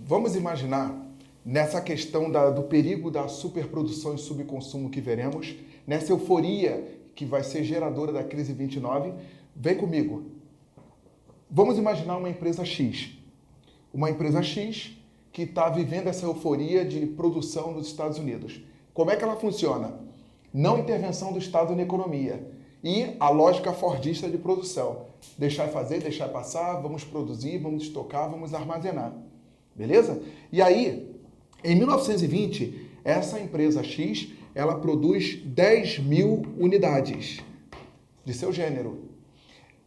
vamos imaginar nessa questão do perigo da superprodução e subconsumo que veremos, nessa euforia que vai ser geradora da crise 29, vem comigo. Vamos imaginar uma empresa X. Uma empresa X que está vivendo essa euforia de produção nos Estados Unidos. Como é que ela funciona? Não intervenção do Estado na economia. E a lógica fordista de produção. Deixar fazer, deixar passar, vamos produzir, vamos estocar, vamos armazenar. Beleza? E aí, em 1920, essa empresa X, ela produz 10 mil unidades de seu gênero.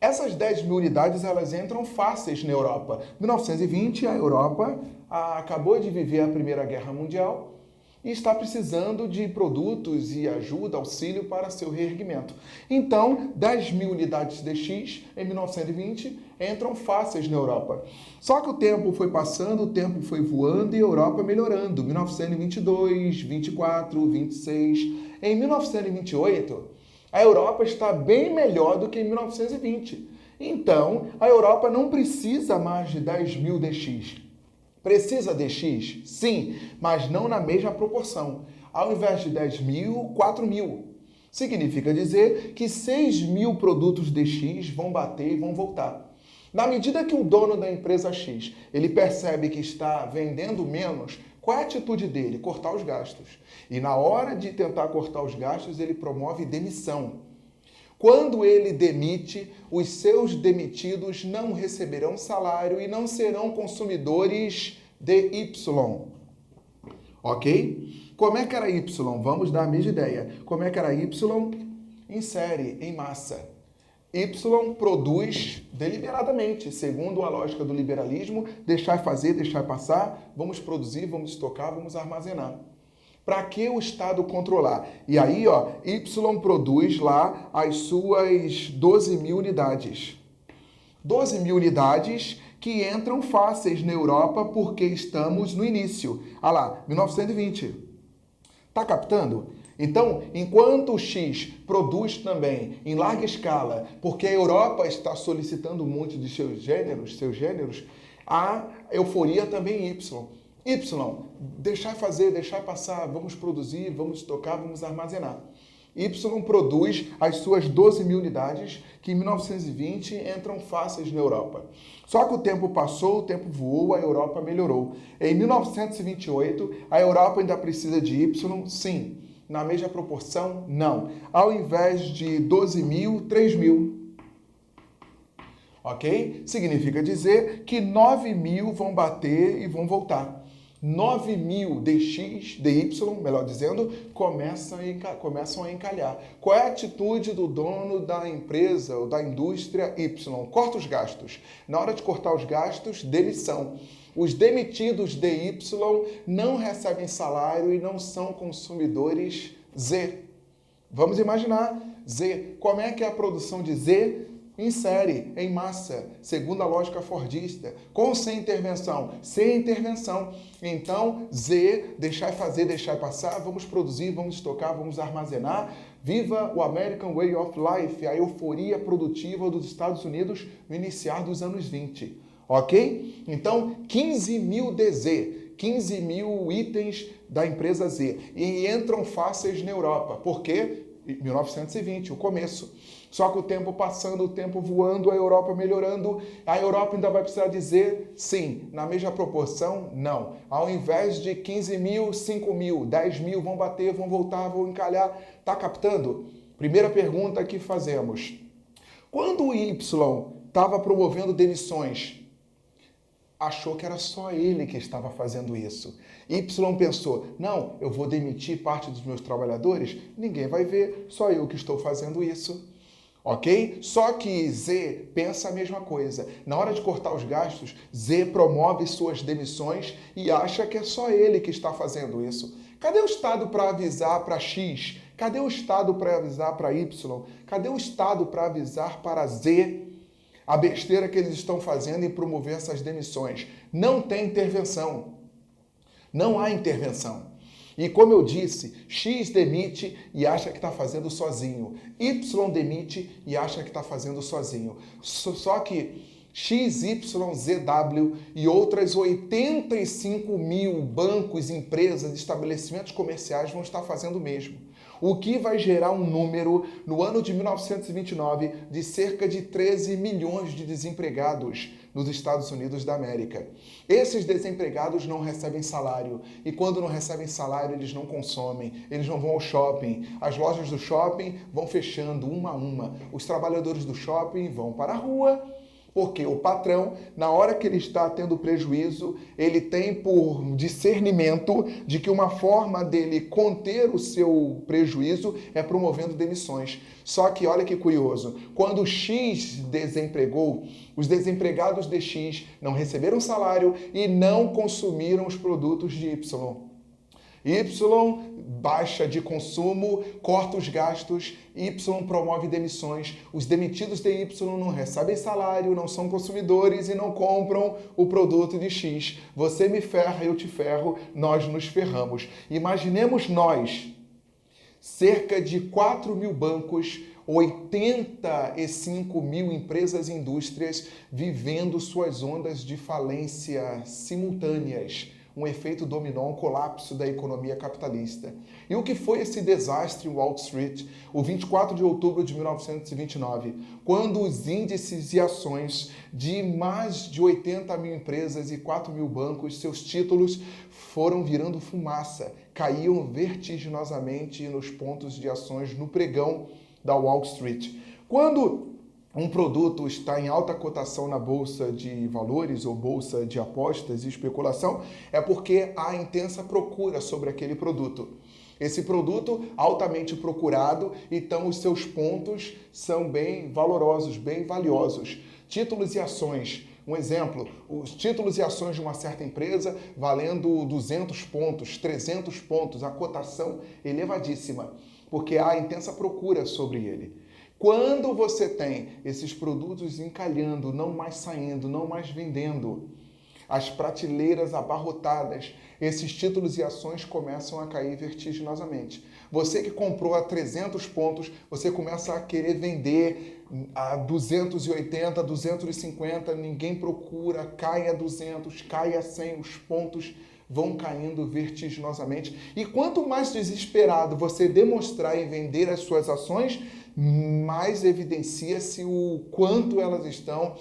Essas 10 mil unidades, elas entram fáceis na Europa. Em 1920, a Europa acabou de viver a Primeira Guerra Mundial e está precisando de produtos e ajuda, auxílio para seu reerguimento. Então, 10 mil unidades de X, em 1920, entram fáceis na Europa. Só que o tempo foi passando, o tempo foi voando e a Europa melhorando. 1922, 24, 26. Em 1928, a Europa está bem melhor do que em 1920. Então, a Europa não precisa mais de 10 mil DX. Precisa DX? Sim, mas não na mesma proporção. Ao invés de 10 mil, 4 mil. Significa dizer que 6 mil produtos DX vão bater e vão voltar. Na medida que o dono da empresa X, ele percebe que está vendendo menos, qual é a atitude dele? Cortar os gastos. E na hora de tentar cortar os gastos, ele promove demissão. Quando ele demite, os seus demitidos não receberão salário e não serão consumidores de Y. Ok? Como é que era Y? Vamos dar a mesma ideia. Como é que era Y? Em série, em massa. Y produz deliberadamente, segundo a lógica do liberalismo, deixar fazer, deixar passar, vamos produzir, vamos estocar, vamos armazenar. Para que o Estado controlar? E aí, Y produz lá as suas 12 mil unidades. 12 mil unidades que entram fáceis na Europa porque estamos no início. Ah lá, 1920. Tá captando? Então, enquanto o X produz também em larga escala, porque a Europa está solicitando muito de seus gêneros, a euforia também Y. Y, deixar fazer, deixar passar, vamos produzir, vamos estocar, vamos armazenar. Y produz as suas 12 mil unidades que em 1920 entram fáceis na Europa. Só que o tempo passou, o tempo voou, a Europa melhorou. Em 1928, a Europa ainda precisa de Y? Sim. Na mesma proporção? Não. Ao invés de 12 mil, 3 mil. Ok? Significa dizer que 9 mil vão bater e vão voltar. 9 mil DX, DY, melhor dizendo, começam a encalhar. Qual é a atitude do dono da empresa ou da indústria Y? Corta os gastos. Na hora de cortar os gastos, demissão. Os demitidos DY não recebem salário e não são consumidores Z. Vamos imaginar Z. Como é que é a produção de Z? Em série, em massa, segundo a lógica fordista, com ou sem intervenção? Sem intervenção. Então, Z, deixar fazer, deixar passar, vamos produzir, vamos estocar, vamos armazenar. Viva o American Way of Life, a euforia produtiva dos Estados Unidos no iniciar dos anos 20. Ok? Então, 15 mil DZ, 15 mil itens da empresa Z. E entram fáceis na Europa. Por quê? 1920, o começo. Só que o tempo passando, o tempo voando, a Europa melhorando, a Europa ainda vai precisar dizer sim. Na mesma proporção, não. Ao invés de 15 mil, 5 mil, 10 mil vão bater, vão voltar, vão encalhar. Tá captando? Primeira pergunta que fazemos. Quando o Y estava promovendo demissões, achou que era só ele que estava fazendo isso. Y pensou, não, eu vou demitir parte dos meus trabalhadores, ninguém vai ver, só eu que estou fazendo isso. Ok? Só que Z pensa a mesma coisa. Na hora de cortar os gastos, Z promove suas demissões e acha que é só ele que está fazendo isso. Cadê o Estado para avisar para X? Cadê o Estado para avisar para Y? Cadê o Estado para avisar para Z a besteira que eles estão fazendo em promover essas demissões? Não tem intervenção. Não há intervenção. E como eu disse, X demite e acha que está fazendo sozinho. Y demite e acha que está fazendo sozinho. Só que XYZW e outras 85 mil bancos, empresas, estabelecimentos comerciais vão estar fazendo o mesmo. O que vai gerar um número, no ano de 1929, de cerca de 13 milhões de desempregados nos Estados Unidos da América. Esses desempregados não recebem salário e quando não recebem salário eles não consomem, eles não vão ao shopping, as lojas do shopping vão fechando uma a uma, os trabalhadores do shopping vão para a rua, porque o patrão, na hora que ele está tendo prejuízo, ele tem por discernimento de que uma forma dele conter o seu prejuízo é promovendo demissões. Só que olha que curioso, quando X desempregou, os desempregados de X não receberam salário e não consumiram os produtos de Y. Y, baixa de consumo, corta os gastos, Y promove demissões. Os demitidos de Y não recebem salário, não são consumidores e não compram o produto de X. Você me ferra, eu te ferro, nós nos ferramos. Imaginemos nós, cerca de 4 mil bancos, 85 mil empresas e indústrias vivendo suas ondas de falência simultâneas. Um efeito dominó, um colapso da economia capitalista. E o que foi esse desastre em Wall Street, o 24 de outubro de 1929, quando os índices e ações de mais de 80 mil empresas e 4 mil bancos, seus títulos foram virando fumaça, caíam vertiginosamente nos pontos de ações no pregão da Wall Street. Quando um produto está em alta cotação na bolsa de valores ou bolsa de apostas e especulação, é porque há intensa procura sobre aquele produto. Esse produto altamente procurado, então os seus pontos são bem valorosos, bem valiosos. Títulos e ações. Um exemplo, os títulos e ações de uma certa empresa valendo 200 pontos, 300 pontos, a cotação elevadíssima, porque há intensa procura sobre ele. Quando você tem esses produtos encalhando, não mais saindo, não mais vendendo, as prateleiras abarrotadas, esses títulos e ações começam a cair vertiginosamente. Você que comprou a 300 pontos, você começa a querer vender a 280, 250, ninguém procura, cai a 200, cai a 100, os pontos vão caindo vertiginosamente. E quanto mais desesperado você demonstrar em vender as suas ações, mais evidencia-se o quanto elas estão,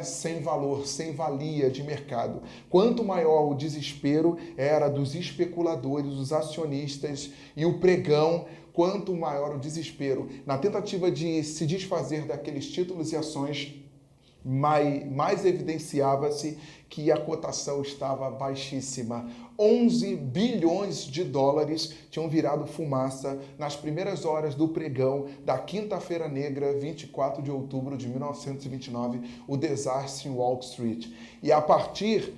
sem valor, sem valia de mercado. Quanto maior o desespero era dos especuladores, os acionistas e o pregão, quanto maior o desespero. Na tentativa de se desfazer daqueles títulos e ações, mais evidenciava-se que a cotação estava baixíssima. 11 bilhões de dólares tinham virado fumaça nas primeiras horas do pregão da Quinta-feira Negra, 24 de outubro de 1929, o desastre em Wall Street. E a partir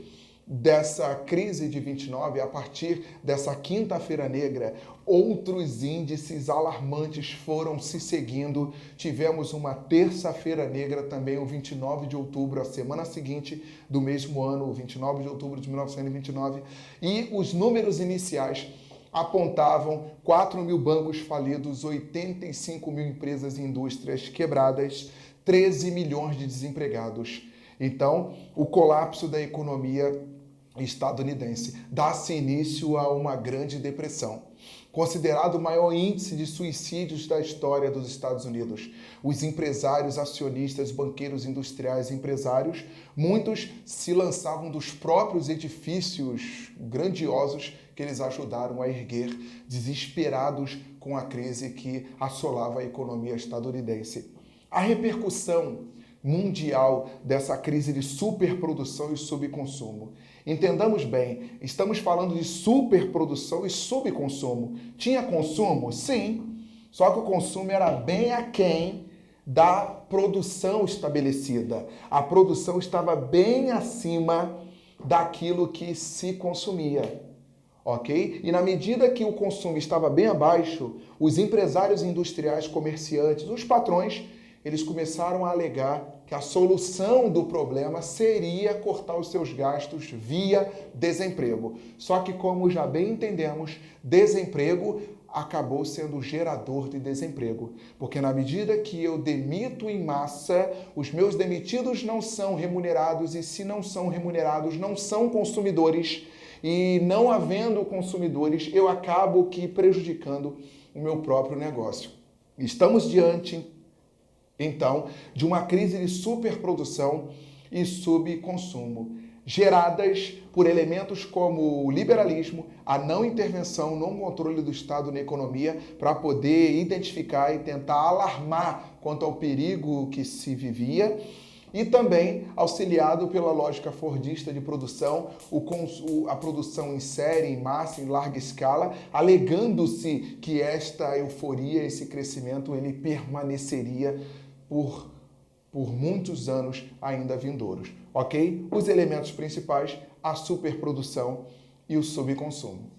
dessa crise de 29, a partir dessa Quinta-feira Negra, outros índices alarmantes foram se seguindo. Tivemos uma Terça-feira Negra também, o 29 de outubro, a semana seguinte do mesmo ano, o 29 de outubro de 1929, e os números iniciais apontavam 4 mil bancos falidos, 85 mil empresas e indústrias quebradas, 13 milhões de desempregados. Então, o colapso da economia estadunidense dá-se início a uma grande depressão. Considerado o maior índice de suicídios da história dos Estados Unidos. Os empresários, acionistas, banqueiros, industriais, empresários, muitos se lançavam dos próprios edifícios grandiosos que eles ajudaram a erguer, desesperados com a crise que assolava a economia estadunidense. A repercussão mundial dessa crise de superprodução e subconsumo. Entendamos bem, estamos falando de superprodução e subconsumo. Tinha consumo? Sim, só que o consumo era bem aquém da produção estabelecida. A produção estava bem acima daquilo que se consumia, ok? E na medida que o consumo estava bem abaixo, os empresários industriais, comerciantes, os patrões, eles começaram a alegar que a solução do problema seria cortar os seus gastos via desemprego. Só que, como já bem entendemos, desemprego acabou sendo o gerador de desemprego. Porque na medida que eu demito em massa, os meus demitidos não são remunerados, e se não são remunerados, não são consumidores. E não havendo consumidores, eu acabo que prejudicando o meu próprio negócio. Estamos diante, então, de uma crise de superprodução e subconsumo, geradas por elementos como o liberalismo, a não intervenção, não controle do Estado na economia, para poder identificar e tentar alarmar quanto ao perigo que se vivia, e também auxiliado pela lógica fordista de produção, a produção em série, em massa, em larga escala, alegando-se que esta euforia, esse crescimento, ele permaneceria por muitos anos ainda vindouros, ok? Os elementos principais, a superprodução e o subconsumo.